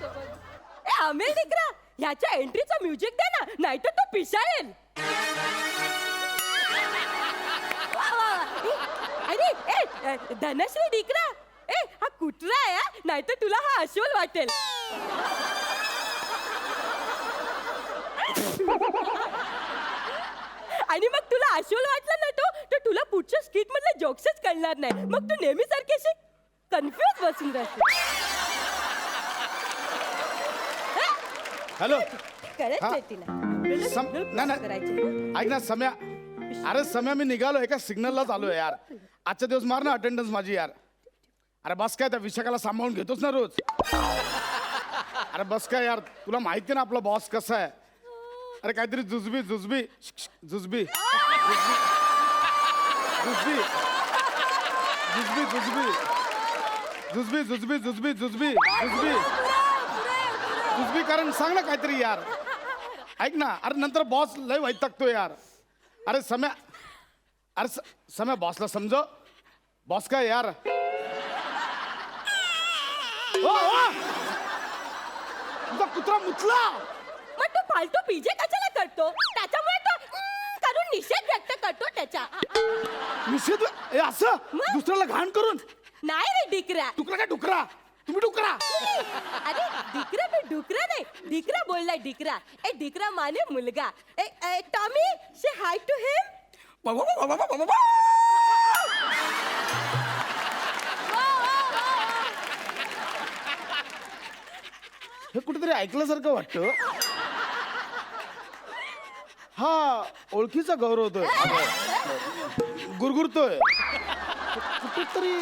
ए आमिर डिकरा, ह्याच्या एंट्रीचं म्युझिक दे ना, नाहीतर तो पिसाळेल. अरे ए धनश्री डिकरा, ए हा कुत्रा आहे हा, नाहीतर तुला हा अस्वल वाटेल. आणि मग तुला अस्वल वाटला ना तो, तर तुला पुढच्या स्किट मधले जोक्सच कळणार नाही. मग तू नेहमी सारखी अशी कन्फ्युज बसून राहते. हॅलो कळत हा. नाही तिला. ऐक ना सम्या, अरे सम्या मी निघालो एका सिग्नललाच आलोय यार. आजच्या दिवस मार ना अटेंडन्स माझी यार. अरे बस काय त्या विशाखाला सांभाळून घेतोच ना रोज. अरे बस काय यार, तुला माहिती ना आपला बॉस कसा आहे. अरे काहीतरी जुजबी जुजबी जुजबी जुजबी जुजबी जुजबी जुजबी जुजबी जुजबी जुजबी जुजबी जुजबी कारण सांग ना काहीतरी यार. ऐक ना, अरे नंतर बॉस लय वैतागतो यार. अरे सम्या, अरे सम्या बॉसला समजव. बॉस काय यार. ओ, ओ! तुझा कुत्रा मुतला. मग तू फालतू पीजे कशाला करतो? त्याच्यामुळे तो करून निषेध व्यक्त करतो त्याचा. निषेध ए असं दुसऱ्याला घाण करून. नाही रे डिकरा. डुकरा काय डुकरा, तुम्ही डुकरा. अरे डिकरा मी डुकरा नाही, डिकरा बोललाय डिकरा. ए डिकरा माने मुलगा. ए टॉमी से हाय टू हिम. हे कुठेतरी ऐकल्यासारखं वाटतं. हा ओळखीचा गौरव होतोय, गुरगुरतोय कुठेतरी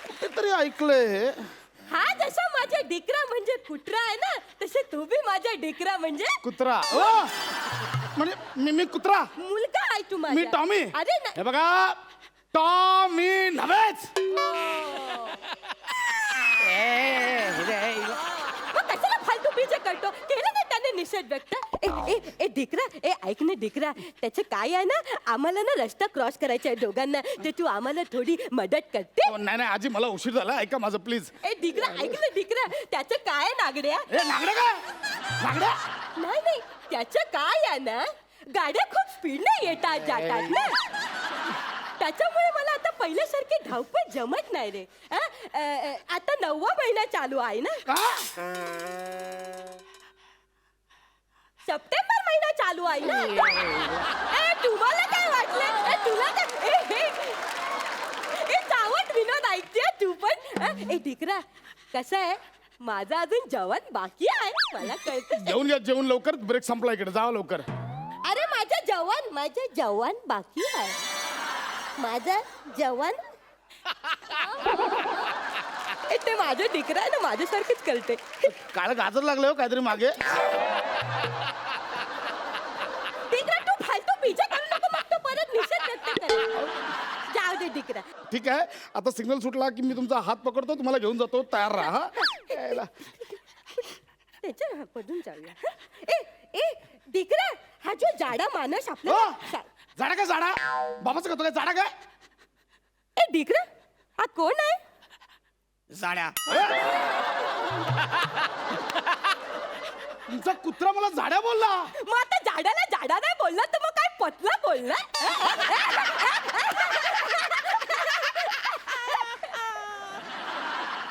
कुठेतरी ऐकलंय. हा जसा माझा डिकरा म्हणजे कुत्रा आहे ना, तसे तू बी माझा डिकरा म्हणजे कुत्रा. ओ म्हणजे मी कुत्रा, मुलगा आहे तू माझा. मी टॉमी. अरे हे बघा टॉमी नव्हेच. मग कशाला फालतू पीजे करतो? केलं ना त्याने निषेध व्यक्त. ए ए ए डिकरा, ए ऐक ना डिकरा, त्याचं काय आहे ना, आम्हाला ना रस्ता क्रॉस करायचा आहे दोघांना, तर तू आम्हाला थोडी मदत करते. नाही नाही आजी मला उशीर झाला, ऐका माझं प्लीज. ए डिकरा ऐक ना डिकरा, त्याचं काय नागड्या. ए नागड्या काय नागड्या. नाही नाही त्याचं काय आहे ना, गाड्या खूप स्पीडने येतात जातात ना, त्याच्यामुळे मला आता पहिल्यासारखी धावपळ जमत नाही रे. आता 9वा महिना चालू आहे ना, का सप्टेंबर महिना चालू आहे ना. ए तुम्हाला काय वाटलं? तुला काय ए चावट विनोद ऐकते तू पण. ए डिकरा कसं आहे, माझा अजून जेवण बाकी आहे, मला कळतं. जेवून घ्या, जेवण लवकर, ब्रेक संपला इकडे, जावा लवकर. अरे माझं जेवण बाकी आहे, माझं जेवण. ते माझं डिकरा आहे ना, माझ्यासारखंच कळते. काळ गाजर लागलं हो काहीतरी मागे. डिकरा तू फालतू पिझ्झा करू नको, मग तो परत निषेध व्यक्त कर. जाऊ दे डिकरा. ठीक आहे, आता सिग्नल सुटला की मी तुमचा हात पकडतो, तुम्हाला घेऊन जातो, तयार राहा. यायला. त्याच्या पडून जाऊया. ए ए डिकरा, हा जो जाडा माणूस आपला. हो, झाडा काय झाडा, बाबाचं का झाडा काय. ए डिकरा, हा कोण आहे? झाड्या. तुमचा कुत्रा मला झाड्या बोलला. मग आता झाडाला झाडा नाही बोलला तर मग काय पतला बोलला?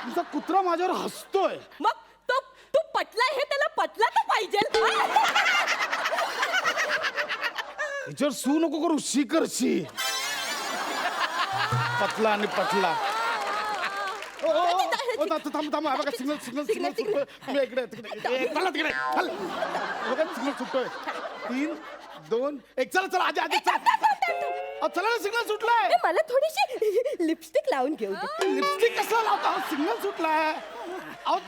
तुमचा कुत्रा माझ्यावर हसतोय. मग तो तू पटला हे त्याला पटला तर पाहिजे. याच्यावर सू नको करू, शी कर शी. पतला आणि पटला. थांब थांब, बघा सिग्नल सिग्नल सिग्नल सुटतोय. तुम्ही इकडे तिकडे चला, तिकडे चल. बघा सिग्नल सुटतोय. 3 2 1 चला चला आजी आजी चला. चला ना सिग्नल सुटलाय. मला थोडीशी लिपस्टिक लावून घेऊ दे. लिपस्टिक कसला लावता, सिग्नल सुटलाय. अहो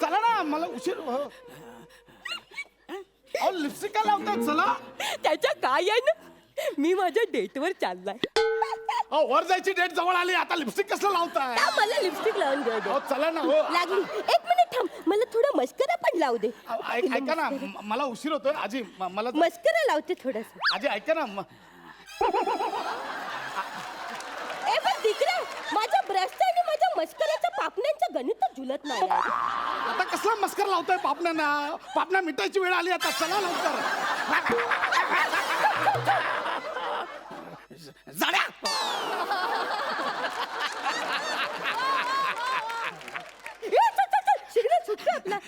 चला ना, मला उशीर. अहो लिपस्टिक काय लावताय, चला. त्याच्या काय आहे ना, मी माझ्या डेटवर चाललाय. अहो वर जायची डेट जवळ आली, आता लिपस्टिक कसलं लावताय. मला लिपस्टिक लावून घेऊ दे. अहो चला ना. हो लागली. 1 मिनिट थांब, मला थोडं मस्करा पण लावू दे. ऐका ना, मला उशीर होतोय आजी. मला मस्करा लावते थोडस. आजी ऐका ना. ए पण दिकरा, माझ्या ब्रशचा आणि माझ्या मस्कराच्या पापण्यांचं गणित जुळत कळत नाही यार. आता कसला मस्कर लावतोय पापण्यांना? पापण्या मिठाची वेळ आली आता, चला लवकर. जाड्या सिग्नल सुटलं आपला.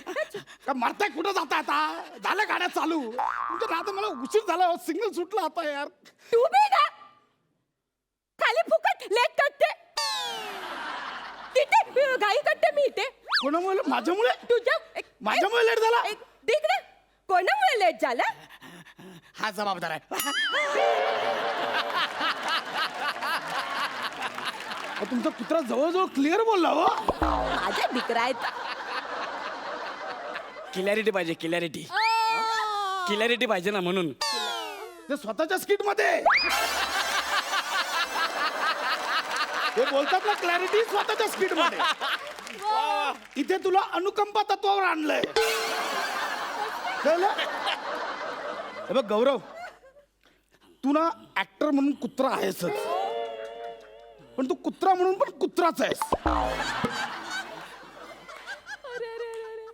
का मरताय? कुठं जाताय आता? झालं गाड्या चालू. तुमच्या राहता मला उशीर झाला, सिग्नल सुटला आता यार. तू बी ना खाली फुकट लेट करते तिथे घाई करते मी इथे. कोणामुळे? माझ्यामुळे? माझ्यामुळे लेट झाला? देख ना कोणामुळे लेट झाला? हा जबाबदार आहे. तुमचा कुत्रा जवळजवळ क्लिअर बोलला हो. माझा दीकरा आहे. क्लॅरिटी पाहिजे, क्लॅरिटी क्लॅरिटी पाहिजे ना, म्हणून. ते स्वतःच्या स्किट मध्ये ते बोलतात ना, क्लॅरिटी स्वतःच्या स्किट मध्ये. इथे तुला अनुकंपा तत्वावर आणलंय. कळलं? हे बघ गौरव, तू ना ऍक्टर म्हणून कुत्रा आहेसच, पण तू कुत्रा म्हणून पण कुत्राच आहेस.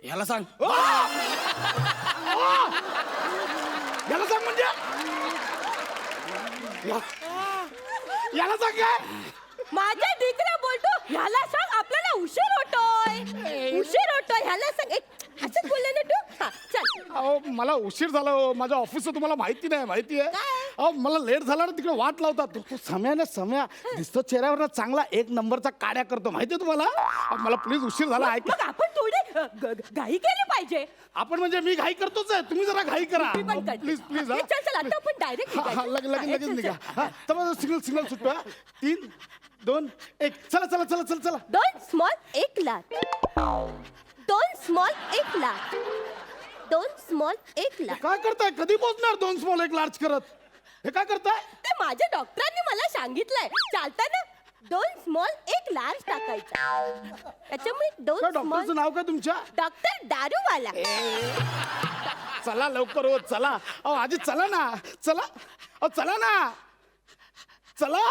ह्याला सांग. याला सांग म्हणजे याला सांग काय? माझा दीकरा बोलतो ह्याला सांग आपल्याला उशीर होतोय ह्याला सांग. असंच बोलले ना तू. हा, चल. अहो मला उशीर झाला हो. माझ्या ऑफिसचं तुम्हाला माहिती नाही? माहिती आहे. अहो मला लेट झाला ना, तिकडे वाट लावतात. तो सम्या दिसतो चेहऱ्यावर ना चांगला, एक नंबरचा काड्या करतो. माहितीये तुम्हाला? मला प्लीज उशीर झाला. ऐक. मग आपण थोडी घाई केली पाहिजे. आपण म्हणजे मी घाई करतोच आहे, तुम्ही जरा घाई करा मी पण करते. Please please. चल चल आता आपण डायरेक्ट लगेच निघा. सिग्नल सुटतो. 3, 2, 1 चला चला चला चला चला. 2 small 1 lakh. 2 small 1 lakh. 2 small 1 lakh. काय करताय? कधी पोहोचणार 2 स्मॉल 1 लार्ज करत? हे काय करताय? ते माझ्या डॉक्टरांनी मला सांगितलंय चालताना 2 स्मॉल 1 लार्ज टाकायचा. त्याच्यामुळे 2 स्मॉल. डॉक्टरचं नाव काय तुमच्या? डॉक्टर दारूवाला. चला लवकर हो, चला. अहो आजी चला ना, चला. अहो चला ना, चला.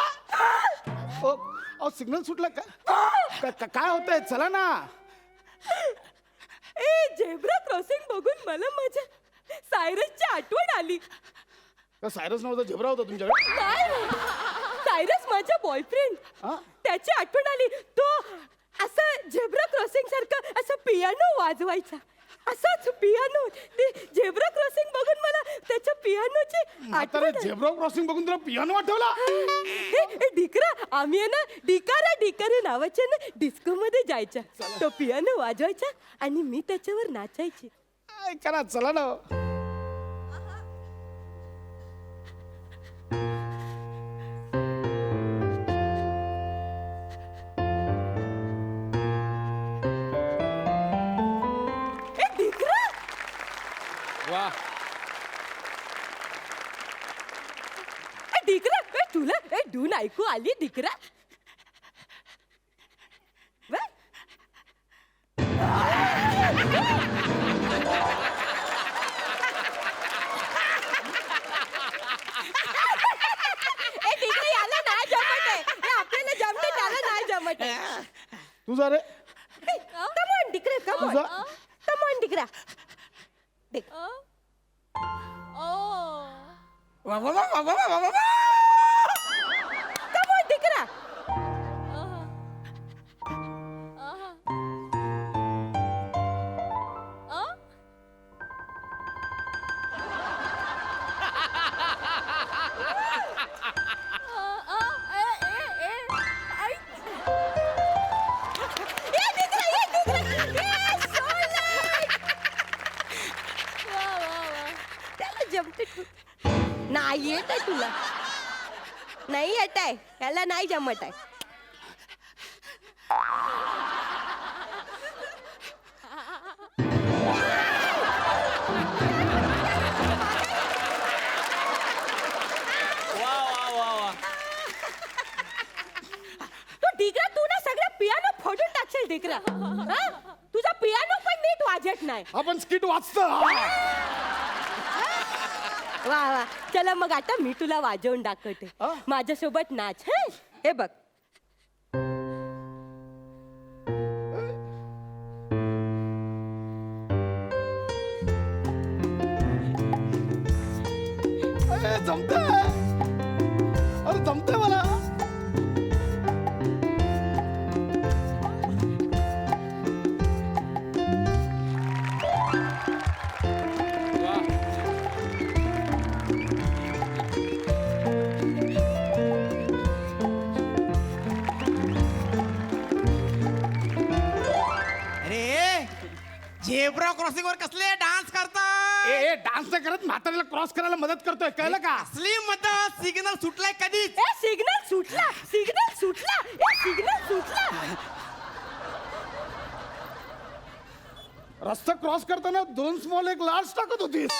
अहो सिग्नल सुटला काय होतंय? चला ना. झेब्रा क्रॉसिंग बघून मला माझ्या सायरसची आठवण आली. सायरस नव्हता, झेब्रा होता तुमच्याकडे? काय? सायरस माझा बॉयफ्रेंड. त्याची आठवण आली. तो असं झेब्रा क्रॉसिंग सारखं असं पियानो वाजवायचा. असाच पियानो. ते झेब्रा क्रॉसिंग बघून मला त्याच्या पियानोची आठवण आली. झेब्रा क्रॉसिंग बघून तुला पियानो आठवला? डिकरा आम्ही आहे ना डिकारे नावाच्या ना डिस्को मध्ये जायच्या. तो पियानो वाजवायचा आणि मी त्याच्यावर नाचायची. करा चला ना. वा, डिकरा तुला धून ऐकू आली डिकरा? याला नाही जमत आहे. आपल्याला जमते, त्याला नाही जमत आहे. तुझा रे कमॉन डिकरा, कमॉन डिकरा. वा, वा, वा, वा, वा, वा, वा, वा. Come on, Dikra. नाही येत आहे तुला? नाही येत आहे याला? नाही जमत आहे. वा, वा, वा, वा. तू डिकरा, तू ना सगळं पियानो फोडून टाकशील डिकरा. तुझा पियानो पण नीट वाजत नाही. आपण स्किट वाचतो. वा वा, चला मग आता मी तुला वाजवून दाखवते. माझ्यासोबत नाच. हे बघ. जमतंय, अरे जमतंय मला. अरे झेब्रा क्रॉसिंग वर कसले डान्स करतात? ए डान्स नाही करत, म्हाताऱ्याला क्रॉस करायला मदत करतोय, कळलं का? असली मदत सिग्नल सुटलाय कधीच. ए सिग्नल सुटला, सिग्नल सुटला, ए सिग्नल सुटला. रस्ता क्रॉस करताना 2 स्मॉल 1 लार्ज टाकत होतीस,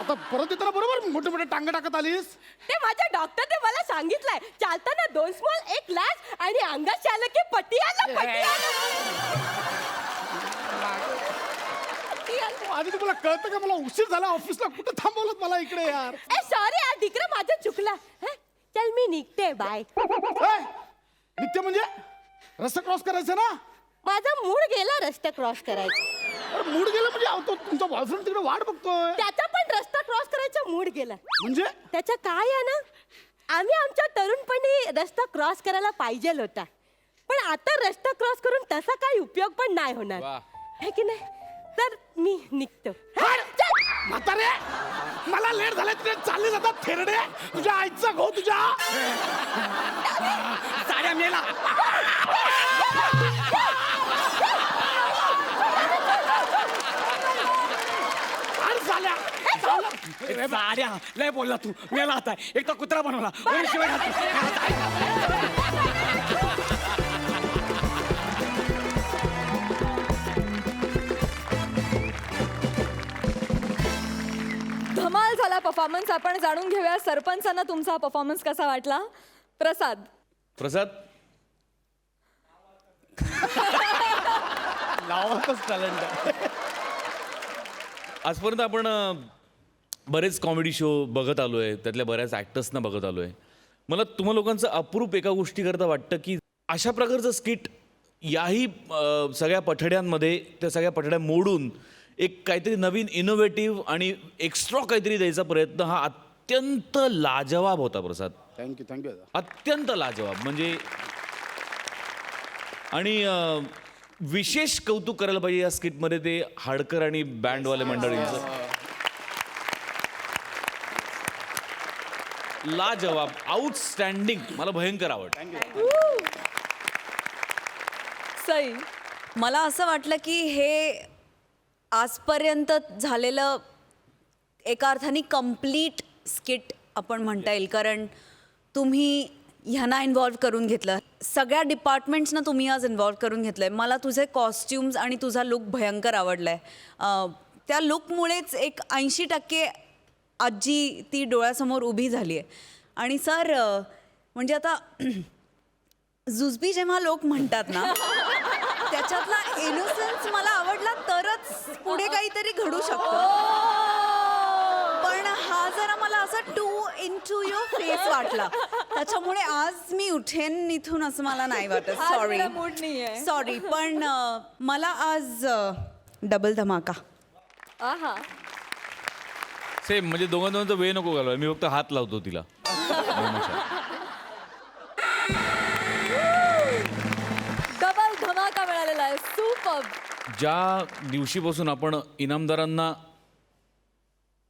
आता परत येताना बरोबर मोठे मोठे टांग टाकत आलीस. ते माझ्या डॉक्टरने मला सांगितलंय, चालताना 2 स्मॉल 1 लार्ज आणि अंगात आलं की पट्टी आलं, पट्टी आलं. आधी तुम्हाला कळतं का मला उशीर झाला ऑफिसला, कुठे थांबवलं मला इकडे यार. ए सॉरी यार डिकरा, माझं चुकलं. हं? चल मी निघते, बाय. ए, नित्य म्हणजे रस्ता क्रॉस करायचा ना. माझा मूड गेला रस्ता क्रॉस करायचा. अरे मूड गेला म्हणजे अहो, तो तुमचा बॉयफ्रेंड तिकडे वाट बघतोय. त्याचा पण रस्ता क्रॉस करायचा मूड गेला. म्हणजे त्याचं काय आहे ना, आम्ही आमच्या तरुणपणी रस्ता क्रॉस करायला पाहिजे होता, पण आता रस्ता क्रॉस करून तसा काही उपयोग पण नाही होणार, है की नाही? तर मी निघतो. म्हातारे मला लेट झालं, तिथे चालले जातात थेरडे, तुझ्या आईचा घो तुझ्या. साड्या मेला. अरे झाल्या साड्या लय बोलला तू, मेला आता. एक तर कुत्रा बनवला, वरून शिवाय घालतो. धमाल झाला परफॉर्मन्स. आपण जाणून घेऊया सरपंचांना तुमचा परफॉर्मन्स कसा वाटला. प्रसाद. प्रसाद नावातच टॅलेंट आहे. आजपर्यंत आपण बरेच कॉमेडी शो बघत आलोय, त्यातल्या बऱ्याच ॲक्टर्सना बघत आलोय. मला तुम्हा लोकांचं अप्रूप एका गोष्टीकरता वाटतं की अशा प्रकारचं स्किट याही सगळ्या पठड्यांमध्ये, त्या सगळ्या पठड्या मोडून एक काहीतरी नवीन इनोव्हेटिव्ह आणि एक्स्ट्रा काहीतरी द्यायचा प्रयत्न हा अत्यंत लाजवाब होता प्रसाद. Thank you thank you. अत्यंत लाजवाब म्हणजे. आणि विशेष कौतुक करायला पाहिजे या स्किटमध्ये ते हाडकर आणि बँडवाले मंडळींचं. लाजवाब, आउटस्टँडिंग, मला भयंकर आवडतं. सई. मला असं वाटलं की हे आजपर्यंत झालेलं एका अर्थाने कम्प्लीट स्किट आपण म्हणता येईल, कारण तुम्ही ह्यांना इन्व्हॉल्व करून घेतलं, सगळ्या डिपार्टमेंट्सना तुम्ही आज इन्व्हॉल्व करून घेतलं आहे. मला तुझे कॉस्ट्युम्स आणि तुझा लुक भयंकर आवडला आहे. त्या लुकमुळेच एक 80% आजी ती डोळ्यासमोर उभी झाली आहे. आणि सर म्हणजे आता जुजबी जेव्हा लोक म्हणतात ना, त्याच्यातला इनोसन्स मला आवडला तरच पुढे काहीतरी घडू शकतं. पण हा जरा मला असा टू इंटू युअर फेस वाटला, त्याच्यामुळे आज मी उठेन इथून असं मला नाही वाटत. सॉरी मूड नाहीये. सॉरी, पण मला आज डबल धमाका. आहा. सेम म्हणजे दोघांचा वेळ नको घालवाय, मी फक्त हात लावतो तिला. डबल धमाका मिळालेला आहे. सुपर. ज्या दिवशीपासून आपण इनामदारांना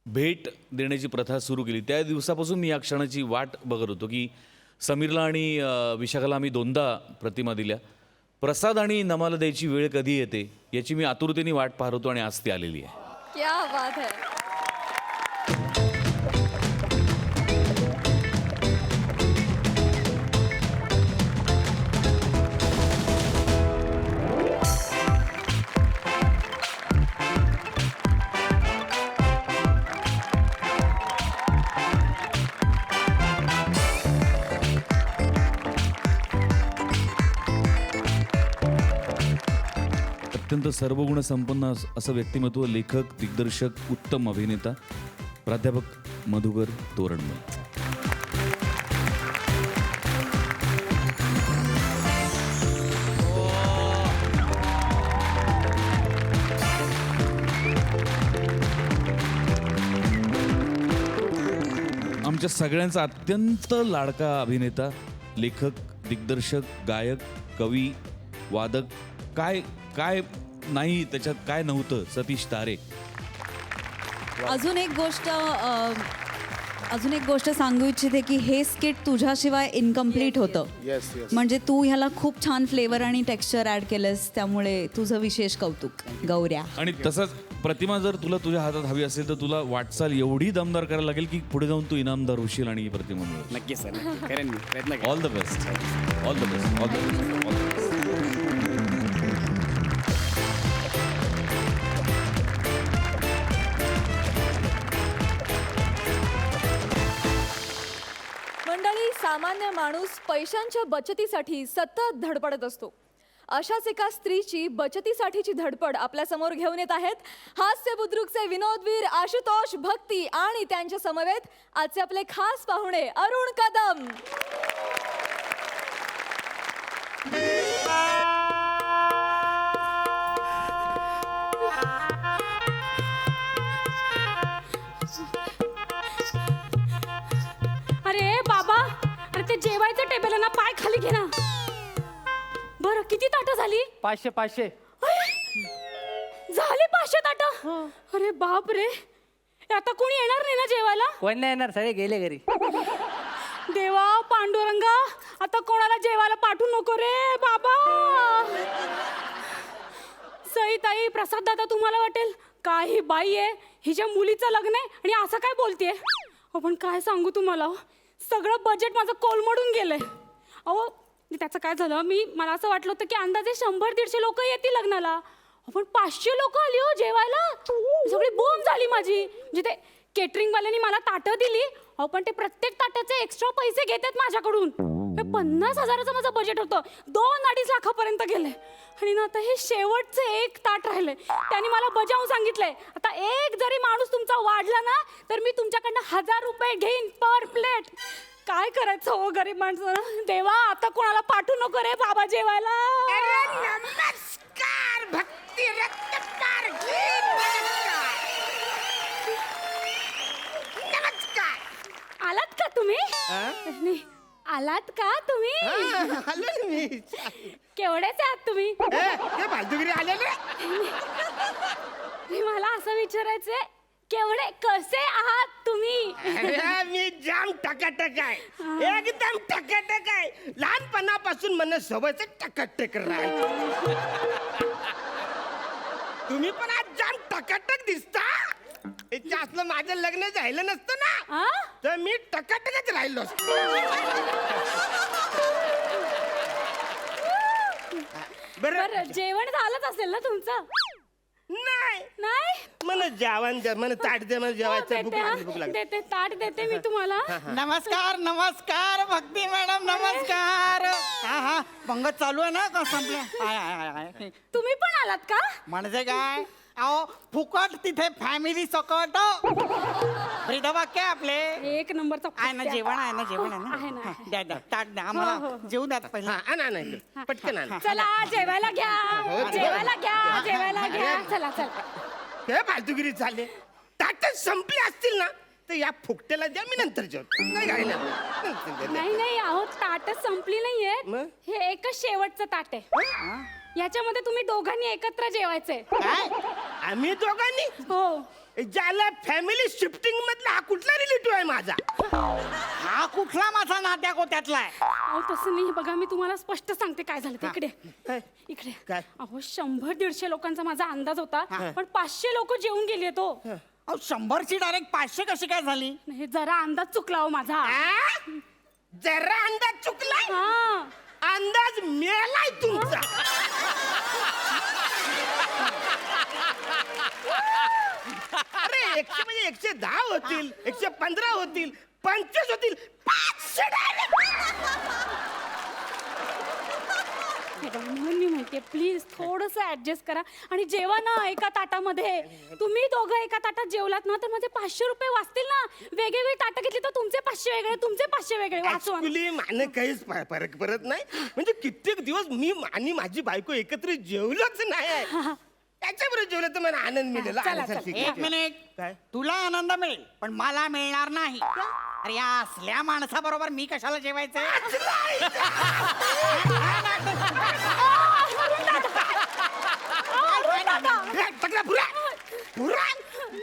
भेट देण्याची प्रथा सुरू केली, त्या दिवसापासून मी या क्षणाची वाट बघत होतो की समीरला आणि विशाखाला आम्ही 2दा प्रतिमा दिल्या. प्रसाद आणि नमाला द्यायची वेळ कधी येते याची मी आतुरतेने वाट पाहत होतो आणि आज ती आलेली आहे. क्या बात है. अत्यंत सर्वगुण संपन्न असं व्यक्तिमत्व, लेखक, दिग्दर्शक, उत्तम अभिनेता, प्राध्यापक मधुकर तोरणमल. तुमच्या सगळ्यांचा अत्यंत लाडका अभिनेता, लेखक, दिग्दर्शक, गायक, कवी, वादक, काय काय नाही त्याच्यात काय नव्हतं, सतीश तारे. अजून एक गोष्ट सांगू इच्छिते की हे स्किट तुझ्याशिवाय इनकम्प्लीट होतं. Yes yes. म्हणजे तू ह्याला खूप छान फ्लेवर आणि टेक्स्चर ऍड केलंस, त्यामुळे तुझं विशेष कौतुक गौऱ्या. आणि तसंच प्रतिमा जर तुला तुझ्या हातात हवी असेल तर तुला वाटचाल एवढी दमदार करायला लागेल की पुढे जाऊन तू इनामदार होशील आणि ही प्रतिमा मिळेल. नक्की सर, नक्की करेन मी, प्रयत्न करेन. All the best, all the best, all the best, all the best. मंडळी, सामान्य माणूस पैशांच्या बचतीसाठी सतत धडपडत असतो. अशाच एका स्त्रीची बचतीसाठीची धडपड आपल्या समोर घेऊन येत आहेत हास्य बुद्रुकचे विनोदवीर आशुतोष भक्ती आणि त्यांच्या समवेत आजचे आपले खास पाहुणे अरुण कदम. अरे बाबा, अरे ते जेवायचं टेबल आहे ना, पाय खाली घे ना. बरं, किती ताटं झाली? 500. झाली 500 ताटं. अरे बाप रे, आता कोणी येणार नाही ना जेवायला? कोण नाही येणार, सगळे गेले घरी. देवा पांडुरंगा, आता कोणाला जेवायला पाठवू नको रे बाबा. सई ताई, प्रसाद दादा, तुम्हाला वाटेल काही बाई आहे, हिच्या मुलीचं लग्न आहे आणि असं काय बोलतेय. पण काय सांगू तुम्हाला, सगळं बजेट माझं कोलमडून गेलंय. अहो, त्याचं काय झालं, मला असं वाटलं होतं की अंदाजे 100-150 लोक येतील लग्नाला. पण 500 लोक आली हो जेवायला. सगळी बोंब झाली माझी. म्हणजे ते केटरिंगवाल्यांनी मला ताटं दिली, अहो पण ते प्रत्येक ताटाचे एक्स्ट्रा पैसे घेतात माझ्याकडून. 50,000चं माझं बजेट होतं, 2-2.5 लाखापर्यंत गेले. आणि ना आता हे शेवटचं एक ताट राहिलंय, त्यांनी मला बजावून सांगितलंय, आता एक जरी माणूस तुमचा वाढला ना तर मी तुमच्याकडनं 1000 रुपये घेईन पर प्लेट. काय करायचं हो गरीब माणसं. देवा, आता कोणाला पाठवू नको रे बाबा जेवायला. नमस्कार भक्ती रक्तकार नमस्कार. आलात का तुम्ही? नाही, आलात का तुम्ही? आलो मी. केवढेच आहात तुम्ही? हे बाजूगिरी आलेले. मला असं विचारायचंय, केवढे कसे आहात तुम्ही? अरे, मी जाम टकाटक आहे, एकदम टकाटक आहे. लहानपणापासून मला सवयच टकाटक राहायचं. तुम्ही पण आज जाम टकाटक दिसता. याच्या असलं माझं लग्न झालं नसतं ना आ? तर मी टकाटकच राहिलो असतो. बरं, जेवण झालंच असेल ना तुमचं? नाही, नाही? मला जेवण द्या, मला ताट द्या, मला जेवायचं भूक देते, लागली, भूक हा. लागली. देते, ताट देते मी तुम्हाला. नमस्कार नमस्कार भक्ती मॅडम, नमस्कार. हा हा, पंगत चालू आहे ना का संपलं? हाय हाय हाय. तुम्ही पण आलात का? म्हणजे काय, अहो फुकट तिथे फॅमिली सकट. ब्रीदवाक्य आपले. एक नंबरचा आहे ना फुट्या. जेवण, आहे ना जेवण, आहे आहे ना, ना. आहे. द्या द्या, ताट द्या आम्हाला, जेवू द्या पहिला. हा, आणा आणा इकडे. पटकन आणा. चला जेवायला घ्या, जेवायला घ्या, जेवायला घ्या. चला चला. हे फालतूगिरी चालले. ताटच संपली असतील ना तर या फुकट्याला द्या, मी नंतर जेवतो. नाही काय नाही नाही, अहो ताटच संपली नाहीये. मग? हे एकच शेवटचं ताट आहे. याच्यामध्ये तुम्ही दोघांनी एकत्र जेवायचंय. काय आम्ही दोघांनी? हो. ज्याला फॅमिली शिफ्टिंग मधला हा कुठला रिलेटिव्ह आहे माझा? हा कुठला माझा नात्या गोत्यातला आहे? अहो तसं नाही, बघा मी तुम्हाला स्पष्ट सांगते काय झालं ते. इकडे काय? इकडे. काय? अहो 100-150 लोकांचा माझा अंदाज होता, पण 500 लोक जेवून गेले तो. अहो 100ची डायरेक्ट 500 कशी काय झाली? नाही, जरा अंदाज चुकला हो माझा. आ? जरा अंदाज चुकलाय. हा. अंदाज मेलाय तुमचा. अरे 100 म्हणजे 110 होतील, 115 होतील, 25 होतील, 500 म्हणून मी म्हणते प्लीज थोडस ऍडजस्ट करा आणि जेवा ना एका ताटामध्ये. तुम्ही दोघं एका ताटात जेवलात ना तर माझे 500 रुपये वाचतील ना. वेगवेगळी ताटं घेतली तर तुमचे 500 वेगळे, तुमचे 500 वेगळे. वाचवा. ऍक्च्युली मला काहीच फरक पडत नाही. म्हणजे कित्येक दिवस मी आणि माझी बायको एकत्र जेवलोच नाही. त्याच्याबरोबर जेवलं तर मला आनंद मिळेल. चला, आनंद चला. ठीक एक आहे. मिनिट, काय? तुला आनंद मिळेल पण मला मिळणार नाही. अरे या असल्या माणसाबरोबर मी कशाला जेवायचं टकला पुरा पुरा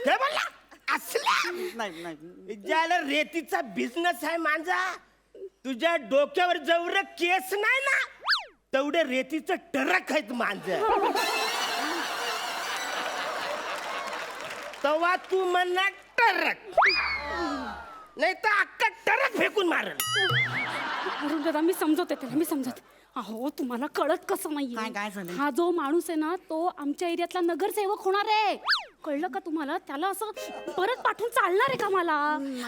काय बोलला असला नाही नाही ज्याला रेतीचा बिझनेस आहे माझा तुझ्या डोक्यावर जेवढं केस नाही ना तेवढे रेतीचं टरक आहेत माझं तेव्हा तू म्हणणार टरक नाही तर अक्का टरक फेकून मारल अरुण दादा मी समजवते त्याला मी समजवते अहो तुम्हाला कळत कसं काय नाही झालं? हा जो माणूस आहे ना तो आमच्या एरियातला नगरसेवक होणार आहे कळलं का तुम्हाला त्याला असं परत पाठवून चालणार आहे का मला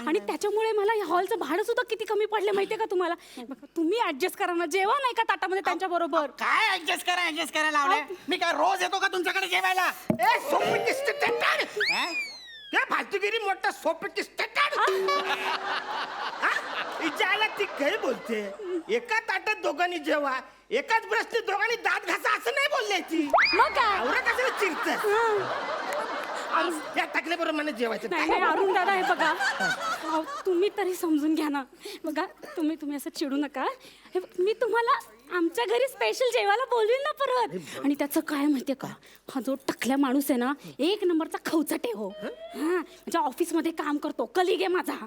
आणि त्याच्यामुळे मला या हॉलचं भाडं सुद्धा किती कमी पडले माहितीये का तुम्हाला बघा, तुम्ही ऍडजस्ट करा ना जेव्हा नाही का ताटामध्ये त्यांच्या बरोबर काय ऍडजस्ट करायला लावलंय मी काय रोज येतो का तुमच्याकडे जेवायला ए सोपी स्टेटाड हा? काय फालतूगिरी मोठा सोपी स्टेटाड इजाला ती काय बोलते एका ताटात दोघांनी जेवा एकाच ब्रशने दोघांनी दात घासा असं नाही बोलल्याची मग काय आवरा कसं चिरत या टाकल्याबरोबर मला जेवायचं नाही नाही अरुण दादा हे बघा अहो, तुम्ही तरी समजून घ्या ना बघा तुम्ही असं चिडू नका हे बघ, मी तुम्हाला आमच्या घरी स्पेशल जेवायला बोलवीन ना परत आणि त्याचं काय माहितीये का हा जो टकल्या माणूस आहे ना एक नंबरचा खवचटे हो हा म्हणजे ऑफिसमध्ये काम करतो कलिग आहे माझा हा.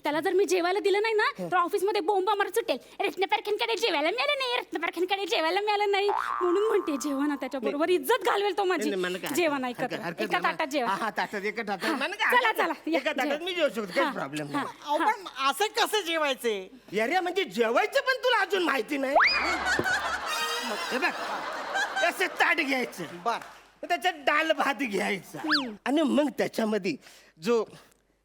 त्याला जर मी जेवायला दिलं नाही ना तर ऑफिसमध्ये बोंबा मारत सुटेल रत्नपारख्यांकडे जेवायला मिळालं नाही रत्नपारख्यांकडे जेवायला मिळालं नाही म्हणून म्हणते जेवा ना त्याच्या बरोबर इज्जत घालवेल तो माझी जेवा नाही का एका ताटात जेवा हा ताटात एका ताटात हा, मला काय चला, हरकत चला, नाही. या, एका ताटात जेवा. मी जेवू शकतो काही हा, प्रॉब्लेम हा. नाही अहो, पण असं कसं जेवायचे अरे म्हणजे जेवायचं पण तुला अजून माहिती नाही हे बघ असं ताट घ्यायचं बर त्याच्यात डाल भात घ्यायचा आणि मग त्याच्यामध्ये जो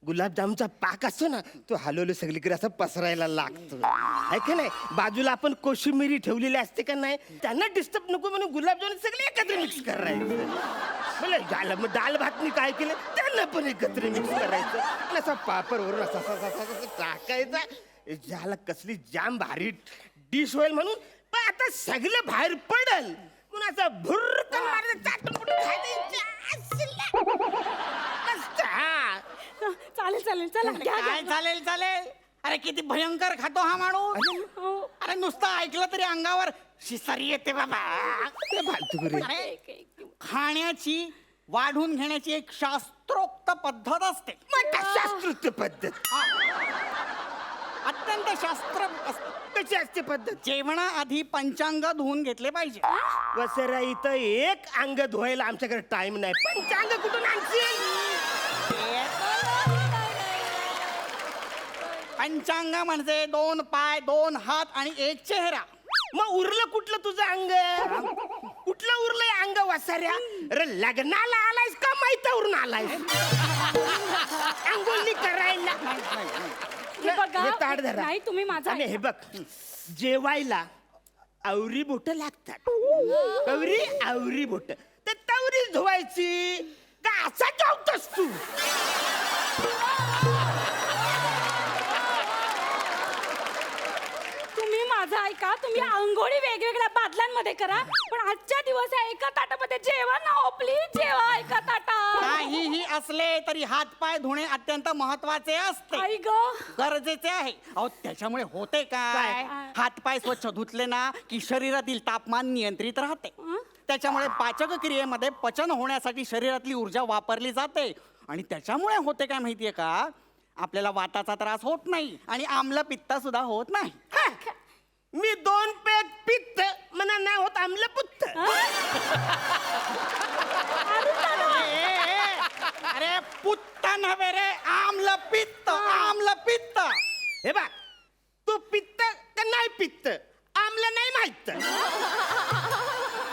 गुलाबजामचा पाक असतो ना तो हलवलं सगळीकडे असं पसरायला लागतो आहे का नाही बाजूला आपण कोशिंबिरी ठेवलेली असते का नाही त्यांना डिस्टर्ब नको म्हणून गुलाबजाम सगळे एकत्र मिक्स करायचं म्हणजे झालं मग डाल भातनी काय केलं त्यांना पण एकत्र मिक्स करायचं आणि असा पापड वरून असा टाकायचा झाला कसली जाम भारी डिश होईल म्हणून पण आता सगळं बाहेर पडल म्हणून असं भुर्रकन मारायचं, चाटून-पुटून खायचं. मस्त, हा. चालेल चला घ्या, काय घ्या. चालेल अरे किती भयंकर खातो हा माणूस हो. अरे नुसतं ऐकलं तरी अंगावर शिसारी येते बाबा ते फालतूगिरी. अरे खाण्याची वाढून घेण्याची एक शास्त्रोक्त पद्धत असते मोठा शास्त्रोक्त पद्धत अत्यंत शास्त्र असते. कशी असते पद्धत जेवणाआधी पंचांग धुवून घेतले पाहिजे वसरा इथं एक अंग धुवायला आमच्याकडे टाइम नाही पंचांग कुठून आणशील पंचांग म्हणजे 2 पाय 2 हात आणि 1 चेहरा मग उरलं कुठलं तुझं अंग कुठलं उरलंय अंग वसाऱ्या अरे लग्नाला आलायस का माहितीवरून आलायस अंगोली करायला हे बघा, हे ताट धरा. नाही, तुम्ही माझं आणि ऐका. हे बघ जेवायला आवरी बोट लागतात आवरी बोट तर तवरी धुवायची का असा जेवतोस तू तुम्ही माझं ऐका तुम्ही अंघोळी वेगवेगळ्या बादल्यांमध्ये करा पण आजच्या दिवस या एका ताटामध्ये जेवा ना हो प्लीज जेवा एका ताटात काहीही असले तरी हात पाय धुणे अत्यंत महत्वाचे असते आई ग गरजेचे आहे अहो त्याच्यामुळे होते काय काय? हात पाय स्वच्छ धुतले ना की शरीरातील तापमान नियंत्रित राहते त्याच्यामुळे पाचक क्रियेमध्ये पचन होण्यासाठी शरीरातली ऊर्जा वापरली जाते आणि त्याच्यामुळे होते काय माहितीये का आपल्याला वाताचा त्रास होत नाही आणि आम्ल पित्त सुद्धा होत नाही हा. मी 2 पेग पित्त म्हणा नाही होत आमलं पुत्त अरे पुत्त नव्हे रे आम्ल पित्त हे बा तू पित्त का नाही पित्त आमलं नाही माहित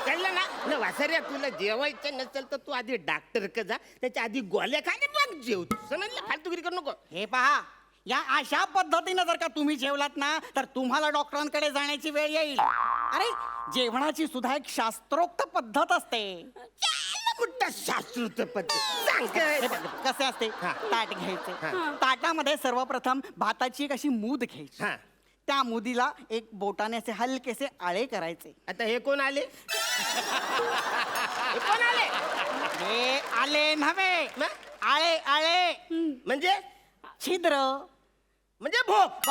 कळलं ना वासऱ्या तुला जेवायचं नसेल तर तू आधी डॉक्टर का जा त्याच्या आधी गोळ्या खाणे मग जेव समजलं फालतूगिरी करू नको हे पहा या अशा पद्धतीनं जर का तुम्ही जेवलात ना तर तुम्हाला डॉक्टरांकडे जाण्याची वेळ येईल अरे जेवणाची सुद्धा एक शास्त्रोक्त पद्धत असते मोठा शास्त्रोक्त पद्धत सांग हे काय? बघ, कसे असते हा. ताट घ्यायचे हा. ताटामध्ये सर्वप्रथम भाताची एक अशी मूद घ्यायची हा. त्या मुदीला एक बोटाने असे हलकेसे आळे करायचे आता हे कोण आले हे कोण आले हे आले नव्हे मग? आळे आळे म्हणजे छिद्र म्हणजे भोग.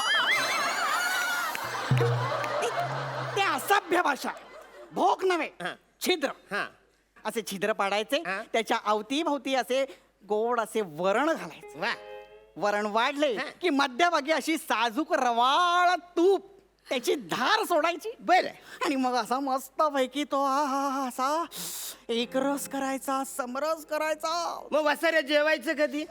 ते असभ्य भाषा. भोग नव्हे, हा. छिद्र. हा. असे छिद्र पाडायचे, हा. त्याच्या अवतीभवती असे गोड असे वरण घालायचे. वा. वरण वाढले हा. की मध्यभागी अशी साजूक रवाळ तूप त्याची धार सोडायची. बर. आणि मग असा मस्त पैकी तो असा एकरस करायचा, समरस करायचा. मग वसाऱ्या जेवायचं कधी?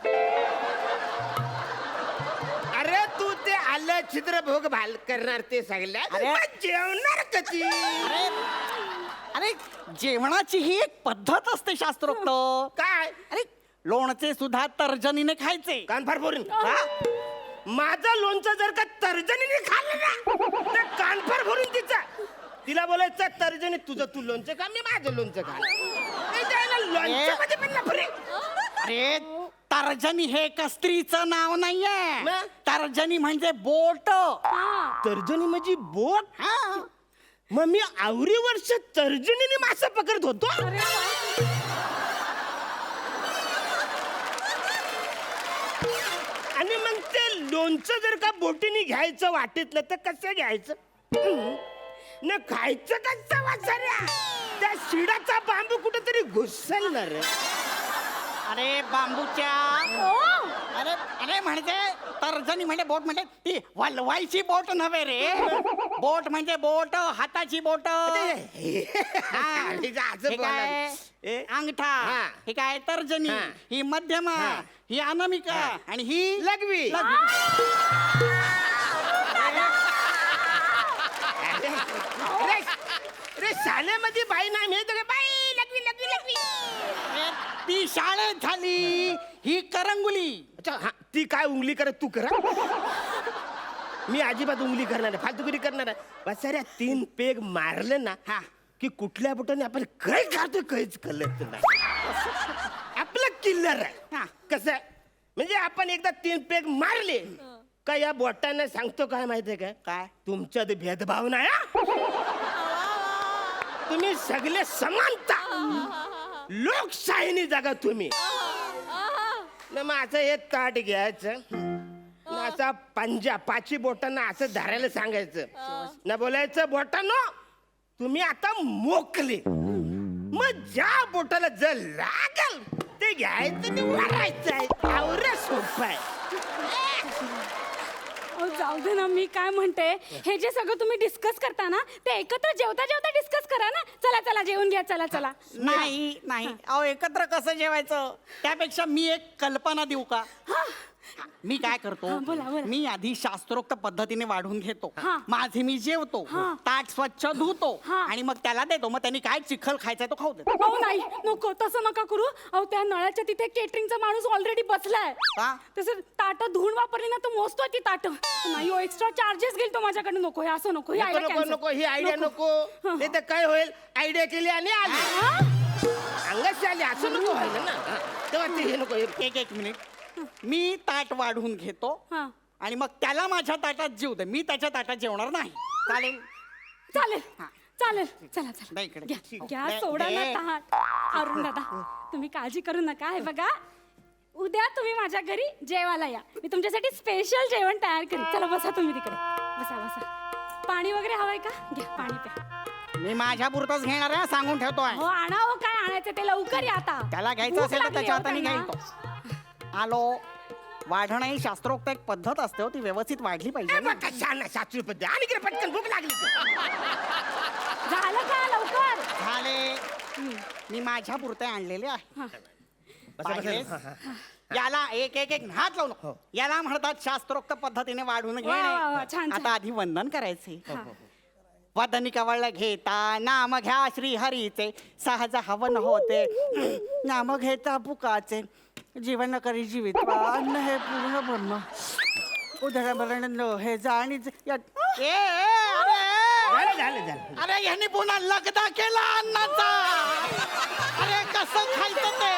अरे तू ते आलं छिद्र भोग भाल करणार ते सांगल्या, अरे. मग जेवणार कधी? अरे अरे जेवणाची ही एक पद्धत असते शास्त्रोक्त. काय? अरे लोणचे सुद्धा तर्जनीने खायचे. कान फार फोडून. हा? माझं लोणचं जर का तर्जनीने खाल्लं ना तर कान फार भरून तिला बोलायचं तर्जनी तुझं तू लोणचं खा, मी माझं लोणचं खा. लोणच्यामध्ये पण नफरे. अरे तर्जनी हे एका स्त्रीचं नाव नाहीये. मग? तर्जनी म्हणजे बोट. तर्जनी म्हणजे बोट. हा. मग मी आवरी वर्ष तर्जनीने मासा पकडत होतो. आणि मग ते लोणचं जर का बोटीने घ्यायचं वाटेतलं तर कसं घ्यायचं? न खायचं कसं वाचाऱ्या? त्या शिडाचा बांबू कुठेतरी घुसलणार. अरे बांबूच्या. अरे अरे म्हणजे तर्जनी म्हणजे बोट म्हणजे ती वलवायची बोट नव्हे रे. बोट म्हणजे बोट, हाताची बोट. हे काय? अंगठा. हा. हे काय तर्जनी. हा. ही मध्यमा. हा. ही अनामिका. आणि ही लघवी. अरे शाळेमध्ये बाई नाही मिळत का? बाई लघवी लघवी लघवी. अरे, ती शाळेत झाली. ही करंगुली. अच्छा हा, ती काय उंगली करत तू करा. मी अजिबात उंगली करणार नाही, फालतुगिरी करणार आहे. बसाऱ्या 3 पेग मारलं ना हा. की कुठल्या बोटाने आपण काय खातो काहीच कळत नाही. आपलं किल्लर आहे. हा. कसं आहे? म्हणजे आपण एकदा 3 पेग मारले का या बोटाने सांगतो काय माहितीये का? काय? तुमच्यात भेदभाव नाही हा? तुम्ही सगळे समानता लोकशाहीने जगा तुम्ही. न मग असं हे ताट घ्यायचं न असा पंजा 5 बोटांना असं धरायला सांगायचं न बोलायचं बोटानो तुम्ही आता मोकले. मग ज्या बोटाला जर लागल ते घ्यायचं आणि वरायचं आहे. एवढं सोपं आहे. अहो, जाऊ दे ना, मी काय म्हणते, हे जे सगळं तुम्ही डिस्कस करता ना ते एकत्र जेवता जेवता डिस्कस करा ना. चला चला जेवून घ्या. चला चला. नाही नाही अहो एकत्र कसं जेवायचं? त्यापेक्षा मी एक कल्पना देऊ का? मी काय करतो, हा, बोला, बोला. मी आधी शास्त्रोक्त पद्धतीने वाढून घेतो. हा. माझे मी जेवतो, हा. ताट स्वच्छ धुतो हा. आणि मग त्याला देतो. मग त्यांनी काय चिखल खायचा तो खाऊ देतो. अहो नाही, नको, तसं नका करू. अहो त्या नळाच्या तिथे केटरिंगचा माणूस ऑलरेडी बसलाय. का? तसं ताटं धुवून वापरली ना तो मोजतोय ती ताटं. नाही हो, एक्स्ट्रा चार्जेस घेईल तो माझ्याकडे. नको हे असं नको. ही नको idea नको cancel. नको ही आयडिया नको. नाही तर काय होईल? आयडिया केली आणि आली हा? अंगाशी आली असं नको व्हायला ना. हा. तेव्हा ते हे नको. एक मिनिट. मी ताट वाढून घेतो हा. आणि मग त्याला माझ्या ताटात जेवू दे. मी त्याच्या ताटात जेवणार नाही. चालेल? चालेल हा. चालेल. चला चला नाही इकडे. घ्या, घ्या दे- सोडा ना दे. ताट. अरुण दादा तुम्ही काळजी करू नका. हे बघा उद्या तुम्ही माझ्या घरी जेवायला या. मी तुमच्यासाठी स्पेशल जेवण तयार करीन. चला बसा तुम्ही तिकडे. बसा बसा. पाणी वगैरे हवंय का? घ्या पाणी प्या. मी माझ्या पुरतच घेणार आहे, सांगून ठेवतोय. हो आणा. हो काय आणायचं ते लवकर या आता. त्याला घ्यायचं भूक असेल तर लागली त्याच्या हो हाताने त्यांना. घेईल तो. आलो. वाढणं ही शास्त्रोक्त एक पद्धत असते हो, ती व्यवस्थित वाढली पाहिजे ना. शास्त्री पद्धत आणि इकडे पटकन भूक लागली. झालं का लवकर? झाले. मी माझ्या पुरते आणलेले आहे. हा. पाहिलेस? याला एक एक एक हात लावून याला म्हणतात शास्त्रोक्त पद्धतीने वाढून वा, वा, वा. घेणे. छान, छान. आता आधी वंदन करायचे. वदनी कवळ घेता नाम घ्या श्री हरीचे, सहज हवन होते नाम घेता पुकाचे, जीवन करी जीवित अन्न हे पूर्ण ब्रह्म उदरभरण हे जाणीच झालं झालं झालं. अरे यांनी पुन्हा लगदा केला अन्नाचा. अरे कसं खायचं ते?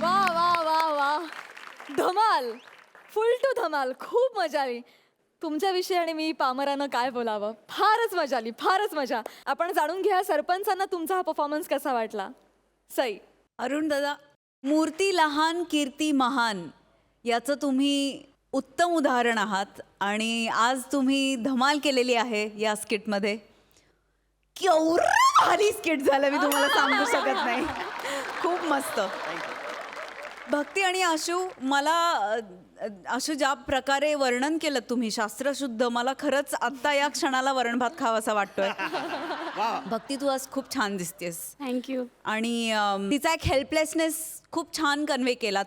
वा वा वा वा, धमाल, फुल टू धमाल. खूप मजा आली. तुमच्याविषयी आणि मी पामरानं काय बोलावं. फारच मजा आली, फारच मजा. आपण जाणून घ्या सरपंचांना तुमचा हा परफॉर्मन्स कसा वाटला. सई. अरुण दादा, मूर्ती लहान कीर्ती महान याचं तुम्ही उत्तम उदाहरण आहात आणि आज तुम्ही धमाल केलेली आहे या स्किटमध्ये. केवढं भारी स्किट झालं, मी तुम्हाला सांगू शकत नाही. खूप मस्त. भक्ती आणि आशू, मला आशू ज्या प्रकारे वर्णन केलं तुम्ही शास्त्रशुद्ध, मला खरंच आत्ता या क्षणाला वरण भात खावासा वाटतोय. भक्ती, तू आज खूप छान दिसतेस. थँक्यू. आणि तिचा एक हेल्पलेसनेस खूप छान कन्वे केलात.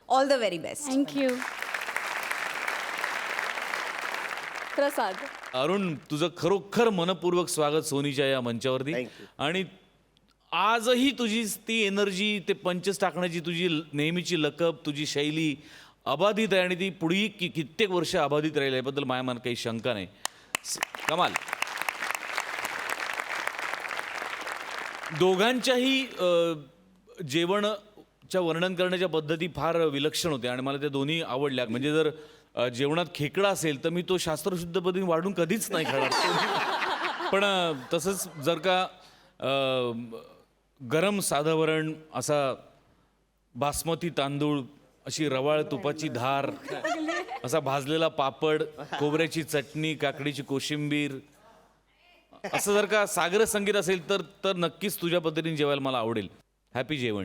All the very best. Thank you. Prasad. Arun, तुझं खरोखर मनपूर्वक स्वागत सोनीच्या या मंचावरती. Thank you. आणि आजही तुझी ती एनर्जी, ते पंचस टाकण्याची तुझी नेहमीची लकब, तुझी शैली अबाधित आहे आणि ती पुढेही कित्येक वर्ष अबाधित राहील, याबद्दल माझ्या मनात काही शंका नाही. कमाल. दोघांच्याही जेवणच्या वर्णन करण्याच्या पद्धती फार विलक्षण होत्या आणि मला त्या दोन्ही आवडल्या. म्हणजे जर जेवणात खेकडा असेल तर मी तो शास्त्रशुद्ध पद्धतीने वाढून कधीच नाही खाणार. पण तसंच जर का गरम साधं वरण, असा बासमती तांदूळ, अशी रवाळ तुपाची धार, असा भाजलेला पापड, खोबऱ्याची चटणी, काकडीची कोशिंबीर, असं जर का सागर संगीत असेल तर नक्कीच तुझ्या पद्धतीने जेवायला मला आवडेल. हॅपी जेवण.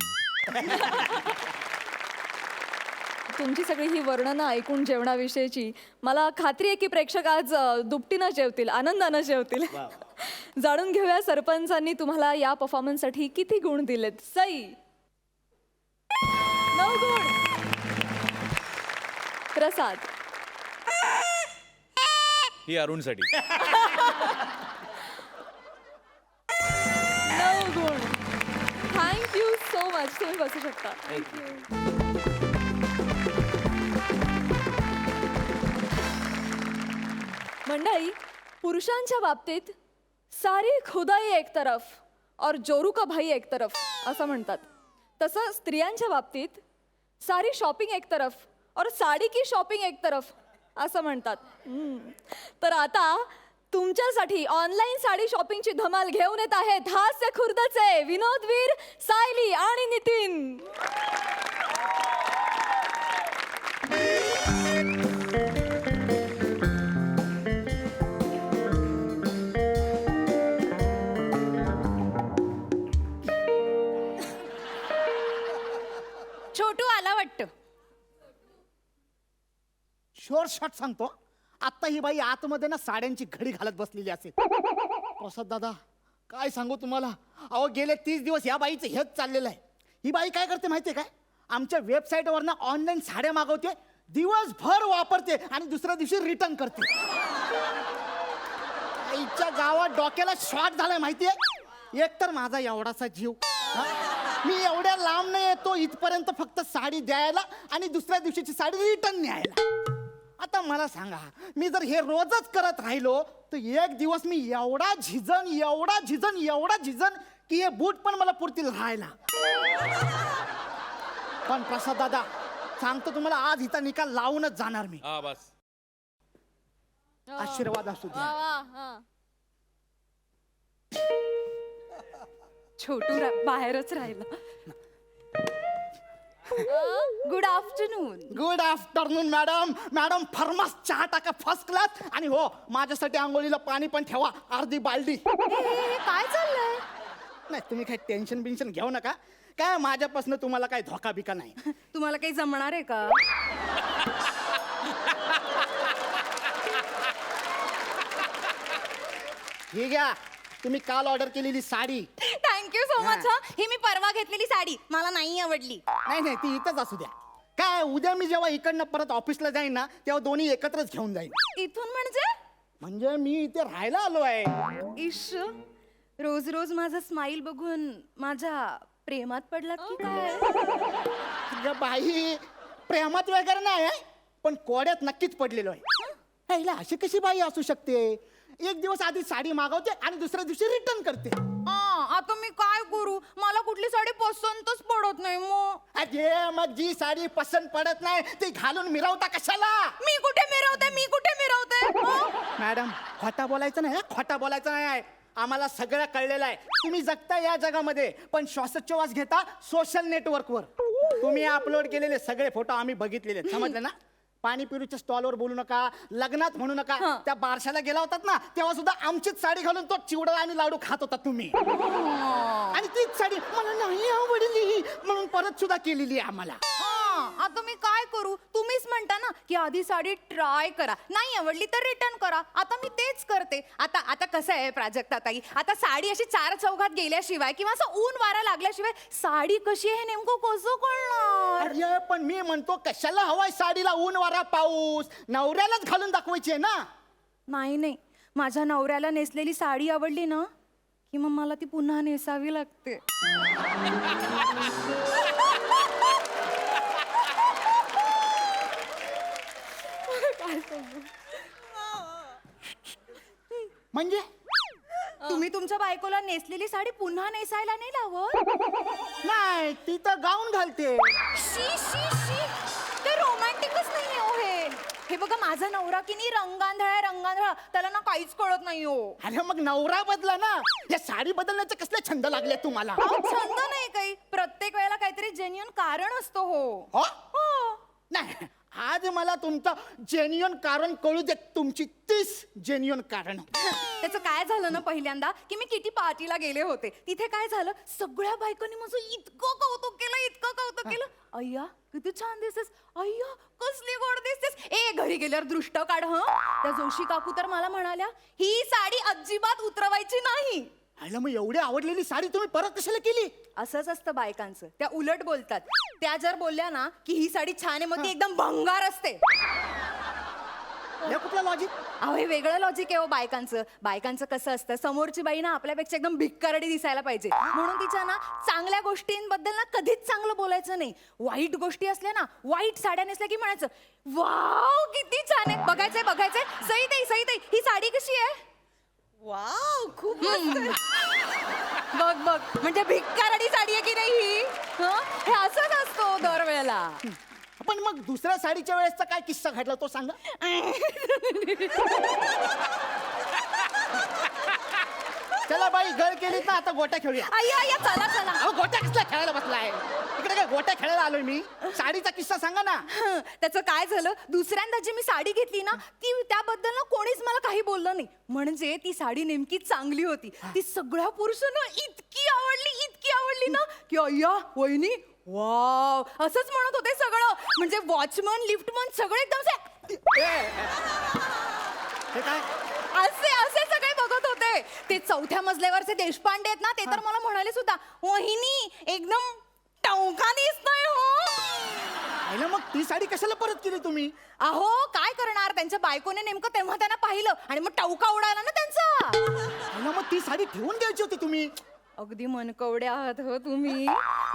तुमची सगळी ही वर्णनं ऐकून जेवणाविषयीची मला खात्री आहे की प्रेक्षक आज दुपटीनं जेवतील, आनंदानं जेवतील. जाणून घेऊया सरपंचांनी तुम्हाला या परफॉर्मन्ससाठी किती गुण दिलेत. सई. 9 गुण. प्रसाद. ही अरुणसाठी. 9 गुण. Thank you so much. तुम्ही बसू शकता. मंडळी, पुरुषांच्या बाबतीत सारी खुदाई एक तरफ और जोरू का भाई एक तरफ असं म्हणतात. तसं स्त्रियांच्या बाबतीत सारी शॉपिंग एक तरफ और साडी की शॉपिंग एक तरफ असं म्हणतात. तर आता तुमच्यासाठी ऑनलाईन साडी शॉपिंगची धमाल घेऊन येत आहेत हास्य खुर्दचे विनोदवीर सायली आणि नितीन. छोटू आला वाटतं. शोर शॉट सांगतो, आत्ता ही बाई आतमध्ये ना साड्यांची घडी घालत बसलेली असेल. प्रसाद दादा, काय सांगू तुम्हाला, अहो गेले 30 दिवस या बाईचं हेच चाललेलं आहे. ही बाई काय करते माहितीये काय, आमच्या वेबसाईटवर ना ऑनलाईन साड्या मागवते, दिवसभर वापरते आणि दुसऱ्या दिवशी रिटर्न करते. आईच्या गावात डोक्याला शॉट झालाय माहितीये. एक तर माझा एवढासा जीव, मी एवढ्या लांब नाही येतो इथपर्यंत फक्त साडी द्यायला आणि दुसऱ्या दिवशीची साडी रिटर्न न्यायला. आता मला सांगा, मी जर हे रोजच करत राहिलो तर एक दिवस मी एवढा झिजन की हे बूट पण मला पुरतील राहायला. पण प्रसाद दादा, सांगतो तुम्हाला, आज इथं निकाल लावूनच जाणार मी. हा बस. आशीर्वाद असू द्या. छोटू बाहेरच राहिला. Good afternoon. Good afternoon madam. Madam फर्मास चहा टाका फर्स्ट क्लास. आणि हो, माझ्यासाठी आंघोळीला पाणी पण ठेवा, अर्धी बालदी. काय चाललंय? नाही, तुम्ही काही टेन्शन बिन्शन घेऊ नका. काय माझ्यापासून तुम्हाला काही धोका बिका नाही. तुम्हाला काही जमणार आहे का? हे घ्या, तुम्ही काल ऑर्डर केलेली साडी. Thank you so much. ही मी परवा घेतलेली साडी मला नाही आवडली. नाही, ती इथंच असू द्या. काय उद्या मी जेव्हा इकडनं परत ऑफिसला जाईन ना, तेव्हा दोन्ही एकत्रच घेऊन जाईन. इथून म्हणजे? म्हणजे मी इथे राहायला आलो आहे. इश, रोज रोज माझा स्माइल बघून माझ्या प्रेमात पडलात की काय? अगं बाई, प्रेमात वगैरे नाही, पण कोड्यात नक्कीच पडलेलो आहे. हिला अशी कशी बाई असू शकते? एक दिवस आधी साडी मागवते आणि दुसऱ्या दिवशी रिटर्न करते. आता मी काय करू? मला कुठली साडी पसंतच पडत नाही. मग जी साडी पसंत पडत नाही ती घालून मिरवता कशाला? मी कुठे मिरवते? मॅडम खोटा बोलायचं नाही हं? खोटा बोलायचं नाही आहे आम्हाला सगळं कळलेलं आहे तुम्ही जगता या जगामध्ये पण श्वासोच्छवास घेता सोशल नेटवर्कवर तुम्ही अपलोड केलेले सगळे फोटो आम्ही बघितलेले आहेत. समजलं ना पाणीपुरीच्या स्टॉलवर बोलू नका लग्नात म्हणू नका त्या बारशाला गेला होतात ना तेव्हा सुद्धा आमचीच साडी घालून तो चिवडा आणि लाडू खात होता तुम्ही आणि तीच साडी मला नाही आवडली म्हणून परत सुद्धा केलेली आहे आम्हाला. आता मी काय करू तुम्हीच म्हणता ना की आधी साडी ट्राय करा नाही आवडली तर रिटर्न करा आता मी तेच करते आता आता कसं आहे प्राजक्ता ताई आता साडी अशी चार चौघात गेल्याशिवाय किंवा असं ऊन वारा लागल्याशिवाय साडी कशी आहे हे नेमकं कसं कळणार अरे पण मी म्हणतो कशाला हवाय साडीला ऊन वारा पाऊस नवऱ्यालाच घालून दाखवायची आहे ना. नाही नाही माझ्या नवऱ्याला नेसलेली साडी आवडली ना की मग मला ती पुन्हा नेसावी लागते म्हणजे तुम्ही तुमच्या बायकोला नेसलेली साडी पुन्हा नेसायला नाही लावत नाही ती तर गाऊन घालते. शी शी शी ते रोमॅन्टिकच नाही हो हे बघा माझा नवरा की नाही रंगांधळा त्याला ना काहीच कळत नाही हो अरे मग नवरा बदला ना या साडी बदलण्याचे कसले छंद लागले तुम्हाला. अहो, छंद नाही काही प्रत्येक वेळेला काहीतरी जेन्युइन कारण असतो हो? हो नाही आज मला तुमचं जेन्युइन कारण कळू देत तुमची 30 जेन्युइन कारण. त्याचं काय झालं ना पहिल्यांदा की मी किटी पार्टीला गेले होते तिथे काय झालं सगळ्या बायकांनी माझं इतकं कौतुक केलं अय्या किती छान दिसतेस अय्या कसली गोड दिसतेस ए घरी गेल्यावर दृष्ट काढ त्या जोशी काकू तर मला म्हणाल्या ही साडी अजिबात उतरवायची नाही. अरे मग एवढी आवडलेली साडी तुम्ही परत कशाला केली. असंच असतं बायकांचं त्या उलट बोलतात त्या जर बोलल्या ना की ही साडी छान आहे मग ती एकदम भंगार असते. हे कुठलं लॉजिक. अहो हे वेगळं लॉजिक आहे हो बायकांचं कसं असतं समोरची बाई ना आपल्यापेक्षा एकदम भिक्कारडी दिसायला पाहिजे म्हणून तिच्या ना चांगल्या गोष्टींबद्दल ना कधीच चांगलं बोलायचं नाही वाईट गोष्टी असल्या ना वाईट साड्या नेसल्या की म्हणायचं वाव किती छान आहे बघायचंय सई ताई ही साडी कशी आहे वाव खूप बघ म्हणजे भिक्कारडी साडी आहे की नाही ही हं? हे असंच असतो दरवेळेला पण मग दुसऱ्या साडीच्या वेळेसचा काय किस्सा घडला तो सांगा. चला बाई गळ केली ना आता गोट्या खेळूया. अय्या चला अहो गोट्या कसला खेळायला बसलाय इकडे काय गोट्या खेळायला आलोय मी. साडीचा किस्सा सांगा ना. त्याचं काय झालं दुसऱ्यांदा जी मी साडी घेतली ना ती त्याबद्दल ना कोणीच मला काही बोललं नाही म्हणजे ती साडी नेमकी चांगली होती ती सगळ्या पुरुषांना इतकी आवडली ना की अय्या वहिनी वाव असंच म्हणत होते सगळं म्हणजे वॉचमन लिफ्टमन सगळे एकदम हे काय असे सगळे बघत होते ते चौथ्या मजल्यावरचे देशपांडे आहेत ना ते तर मला म्हणाले सुद्धा वहिनी एकदम टवका दिसतोय हो. मग ती साडी कशाला परत केली तुम्ही. अहो काय करणार त्यांच्या बायकोने नेमकं तेव्हा त्यांना पाहिलं आणि मग टवका उडाला ना त्यांचा. मग ती साडी ठेवून द्यायची होती तुम्ही. अगदी मनकवडे आहात हो तुम्ही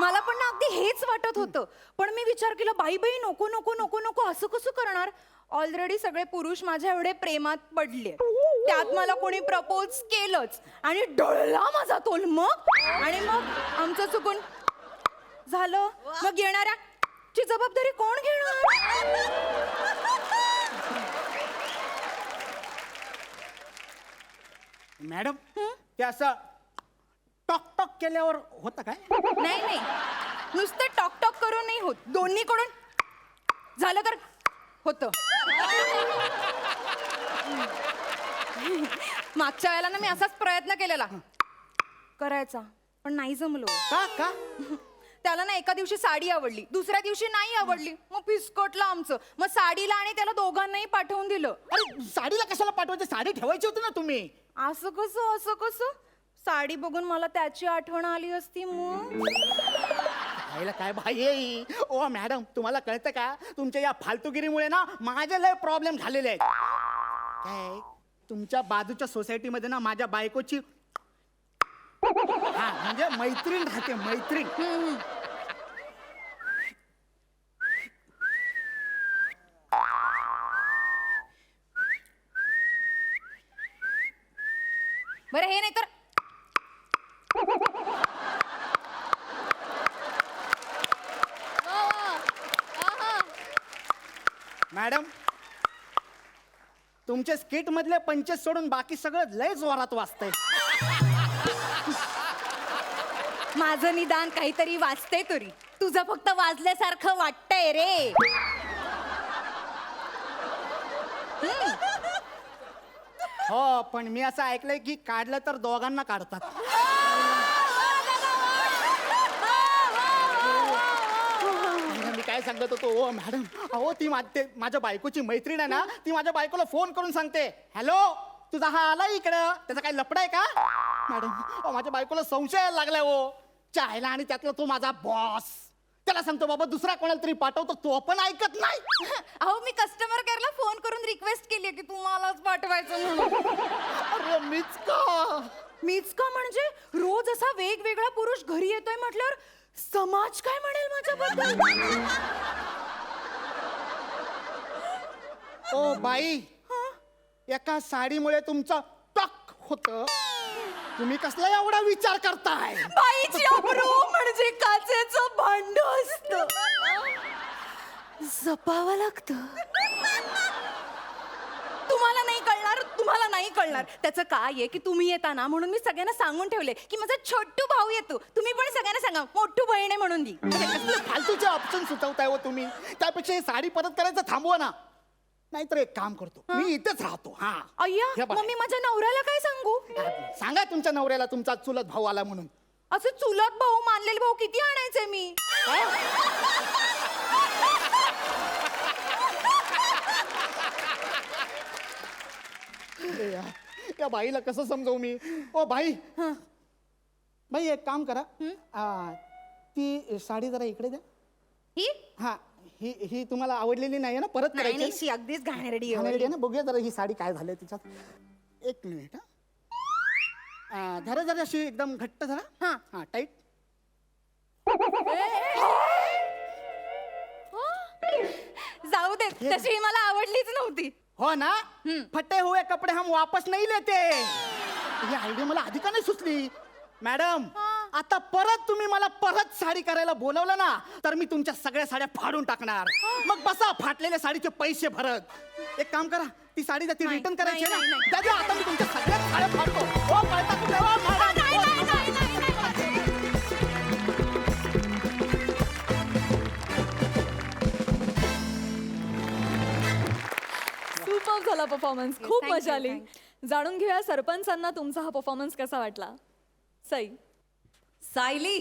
मला पण ना अगदी हेच वाटत होतं पण मी विचार केला बाई नको नको नको नको असं कसं करणार ऑलरेडी सगळे पुरुष माझ्या एवढे प्रेमात पडले त्यात मला कोणी प्रपोज केलंच आणि डळला माझा तोल आणि मग आमचं चुकून झालं मग येणाऱ्या ची जबाबदारी कोण घेणार. मॅडम ते असं टॉक टॉक केल्यावर होतं काय. नाही नुसतं टॉक टॉक करून नाही होत दोन्हीकडून झालं तर होतं. मागच्या वेळेला ना मी असाच प्रयत्न केलेला करायचा पण नाही जमलो. का त्याला ना एका दिवशी साडी आवडली दुसऱ्या दिवशी नाही आवडली मग फिसकटलं आमचं मग साडीला आणि त्याला दोघांनाही पाठवून दिलं. अरे साडीला कशाला पाठवायची साडी ठेवायची होती ना तुम्ही. असं कसं साडी बघून मला त्याची आठवण आली असती मग. काय भाई ओ मॅडम तुम्हाला कळतं का तुमच्या या फालतूगिरीमुळे ना माझे लय प्रॉब्लेम झालेले आहेत. काय तुमच्या बाजूच्या सोसायटीमध्ये ना माझ्या बायकोची म्हणजे मैत्रीण राहते मैत्रीण. बरं हे नाही तर मॅडम तुमचे स्किट मधले पंचेस सोडून बाकी सगळं लय जोरात वाजतंय. माझं निदान काहीतरी वाचते तरी, तुझं फक्त वाजल्यासारखं वाटतंय रे. हो, पण मी असं ऐकलंय की काढलं तर दोघांना काढतात. मी काय सांगत होतो, ओ मॅडम, अहो ती माझ्या बायकोची मैत्रीण आहे ना, ती माझ्या बायकोला फोन करून सांगते, हॅलो तुझा हा आला इकडं, त्याचा काय लफडा आहे का? मॅडम, अहो माझ्या बायकोला संशय यायला लागलाय हो चायला, आणि त्यातला तो माझा बॉस. त्याला सांगतो बाबा दुसरा कोणाला तरी पाठवतो, तो पण ऐकत नाही. अहो मी कस्टमर केअरला फोन करून रिक्वेस्ट केली की तुम्हालाच पाठवायचं म्हणून. अरे मीच का म्हणजे रोज असा वेगवेगळा पुरुष घरी येतोय म्हटल्यावर समाज काय म्हणेल माझ्याबद्दल? ओ बाई, एका साडीमुळे तुमचं टक होत, तुम्ही कसला एवढा विचार करताय? बाईची अब्रू म्हणजे काचेचं भांड असतं, जपावं लागतं. तुम्हाला नाही कळणार त्याचं काय आहे की तुम्ही येता ना, म्हणून मी सगळ्यांना सांगून ठेवले की माझा छोटू भाऊ येतो, तुम्ही पण सगळ्यांना सांगा मोठू बहीण आहे म्हणून दी. फालतूचे ऑप्शन सुचवताय हो तुम्ही. त्यापेक्षा ही साडी परत करायचं थांबवा ना, नाहीतर एक काम करतो, मी इथेच राहतो. हा अय्या, हे बघा. मग मी माझ्या नवऱ्याला काय सांगू? सांगा तुमच्या नवऱ्याला तुमचा चुलत भाऊ आला म्हणून. असं चुलत भाऊ मानलेले भाऊ किती आणायचे मी? अरे यार, या बाईला कसं समजवू मी? ओ बाई, बाई एक काम करा, ती साडी जरा इकडे द्या. ही हा, ही तुम्हाला आवडलेली नाही ना, परत नाही करायची? शी अगदीच घाणेरडी आहे. घाणेरडी आहे ना, बघूया जरा ही साडी काय झालंय तिच्यात. एक मिनिट हा, धरा जरा अशी एकदम घट्ट धरा. हा. हा, टाईट. जाऊ दे, तशी मला आवडलीच नव्हती. हो ना, फटे हुए कपडे हम वापस नहीं लेते. ही आयडिया मला आधी का नाही सुचली? मॅडम, आता परत तुम्ही मला परत साडी करायला बोलवलं ना, तर मी तुमच्या सगळ्या साड्या फाडून टाकणार. मग बसा फाटलेल्या साडीचे पैसे भरत. एक काम करा, ती साडी ती रिटर्न करायची आहे नाही, ना, नाही. द्या द्या, आता मी तुमच्या सगळ्या साड्या फाडतो. हो, पळता कुठे? हो, मॅडम. सुपर झाला परफॉर्मन्स, खूप thank you, मजा आली. thank जाणून घेऊया सरपंचांना तुमचा हा परफॉर्मन्स कसा वाटला. सई, सायली,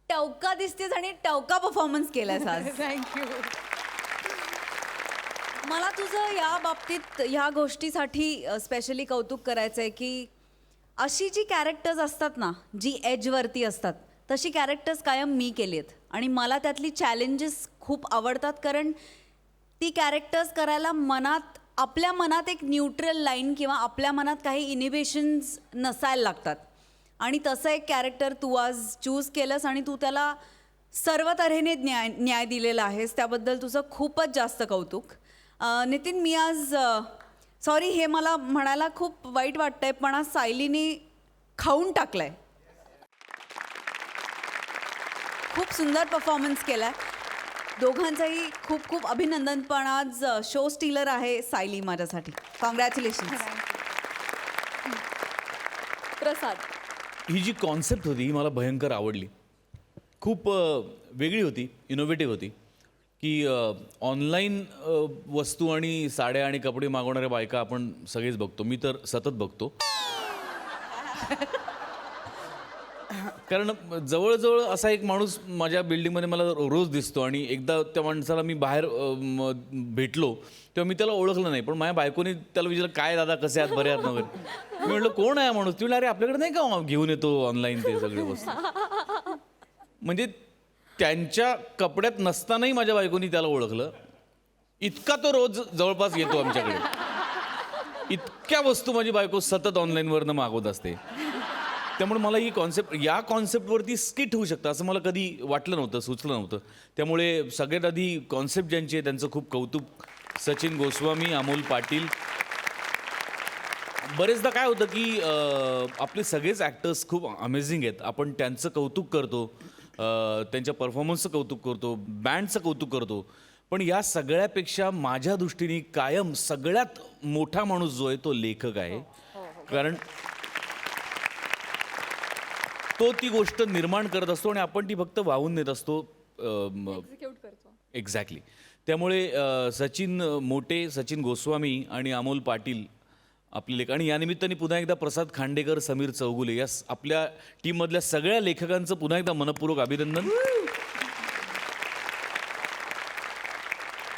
टवका दिसतेस आणि टवका परफॉर्मन्स केलास आज. थँक्यू. मला तुझं या बाबतीत ह्या गोष्टीसाठी स्पेशली कौतुक करायचं आहे की अशी जी कॅरेक्टर्स असतात ना, जी एजवरती असतात, तशी कॅरेक्टर्स कायम मी केली आहेत आणि मला त्यातली चॅलेंजेस खूप आवडतात, कारण ती कॅरेक्टर्स करायला आपल्या मनात एक न्यूट्रल लाईन किंवा आपल्या मनात काही इनिबिशन्स नसायला लागतात. आणि तसं एक कॅरेक्टर तू आज चूज केलंस आणि तू त्याला सर्व तऱ्हेने न्याय दिलेला आहेस, त्याबद्दल तुझं खूपच जास्त कौतुक. नितीन, मी आज सॉरी हे मला म्हणायला खूप वाईट वाटतंय, पण आज सायलीने खाऊन टाकलंय. खूप सुंदर परफॉर्मन्स केलाय, दोघांचंही खूप खूप अभिनंदन. पण आज शो स्टीलर आहे सायली माझ्यासाठी. कॉंग्रॅच्युलेशन. प्रसाद, ही जी कॉन्सेप्ट होती ही मला भयंकर आवडली. खूप वेगळी होती, इनोव्हेटिव्ह होती, की ऑनलाईन वस्तू आणि साड्या आणि कपडे मागवणाऱ्या बायका आपण सगळेच बघतो. मी तर सतत बघतो. कारण जवळजवळ असा एक माणूस माझ्या बिल्डिंगमध्ये मला रोज दिसतो आणि एकदा त्या माणसाला मी बाहेर भेटलो तेव्हा मी त्याला ओळखलं नाही, पण माझ्या बायकोने त्याला विचारलं, काय दादा कसे आहात, बरे आहात वगैरे. मी म्हटलं कोण आहे माणूस? ती म्हटलं, अरे आपल्याकडे नाही का घेऊन येतो ऑनलाईन ते सगळे वस्तू. म्हणजे त्यांच्या कपड्यात नसतानाही माझ्या बायकोनी त्याला ओळखलं. इतका तो रोज जवळपास येतो आमच्याकडे. इतक्या वस्तू माझी बायको सतत ऑनलाईनवरनं मागवत असते. त्यामुळे मला ही या कॉन्सेप्टवरती स्किट होऊ शकतं असं मला कधी वाटलं नव्हतं, सुचलं नव्हतं. त्यामुळे सगळ्यात आधी कॉन्सेप्ट ज्यांची आहे त्यांचं खूप कौतुक. सचिन गोस्वामी, अमोल पाटील. बरेचदा काय होतं की आपले सगळेच ॲक्टर्स खूप अमेझिंग आहेत, आपण त्यांचं कौतुक करतो, त्यांच्या परफॉर्मन्सचं कौतुक करतो, बँडचं कौतुक करतो, पण या सगळ्यापेक्षा माझ्या दृष्टीने कायम सगळ्यात मोठा माणूस जो आहे तो लेखक आहे. कारण तो ती गोष्ट निर्माण करत असतो आणि आपण ती फक्त वाहून नेत असतो. एक्झिक्यूट करतो. एक्झॅक्टली. त्यामुळे सचिन मोटे, सचिन गोस्वामी आणि अमोल पाटील आपले लेखक, आणि यानिमित्ताने पुन्हा एकदा प्रसाद खांडेकर, समीर चौगुले या आपल्या टीममधल्या सगळ्या लेखकांचं पुन्हा एकदा मनपूर्वक अभिनंदन.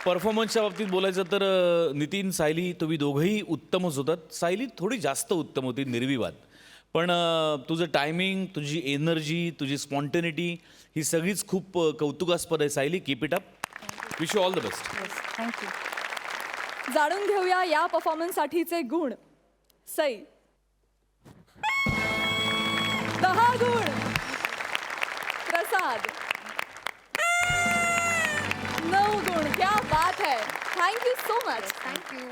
परफॉर्मन्सच्या बाबतीत बोलायचं तर नितीन, सायली तुम्ही दोघंही उत्तमच होतात. सायली थोडी जास्त उत्तम होती निर्विवाद, पण तुझं टायमिंग, तुझी एनर्जी, तुझी स्पॉन्टेनिटी ही सगळीच खूप कौतुकास्पद आहे. Sayali, keep it up. Wish you all the best. Thank you. जाणून घेऊया या परफॉर्मन्ससाठीचे गुण. सई 10 गुण. प्रसाद 9 गुण. क्या बात है. Thank you so much. थँक्यू.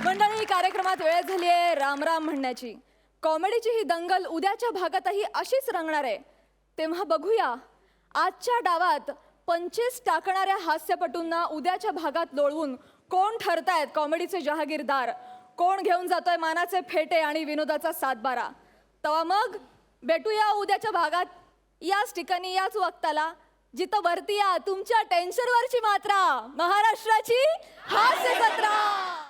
मंडळी, कार्यक्रमात वेळ झाली आहे रामराम म्हणण्याची. कॉमेडीची ही दंगल उद्याच्या भागातही अशीच रंगणार आहे. तेव्हा बघूया आजच्या डावात पंचेस टाकणाऱ्या हास्यपटूंना उद्याच्या भागात लोळवून कोण ठरतायत कॉमेडीचे जहागीरदार, कोण घेऊन जातोय मानाचे फेटे आणि विनोदाचा सातबारा. तेव्हा मग भेटूया उद्याच्या भागात, याच ठिकाणी, याच वक्ताला, जिथं वरती या तुमच्या टेन्शनवरची मात्रा, महाराष्ट्राची हास्य जत्रा.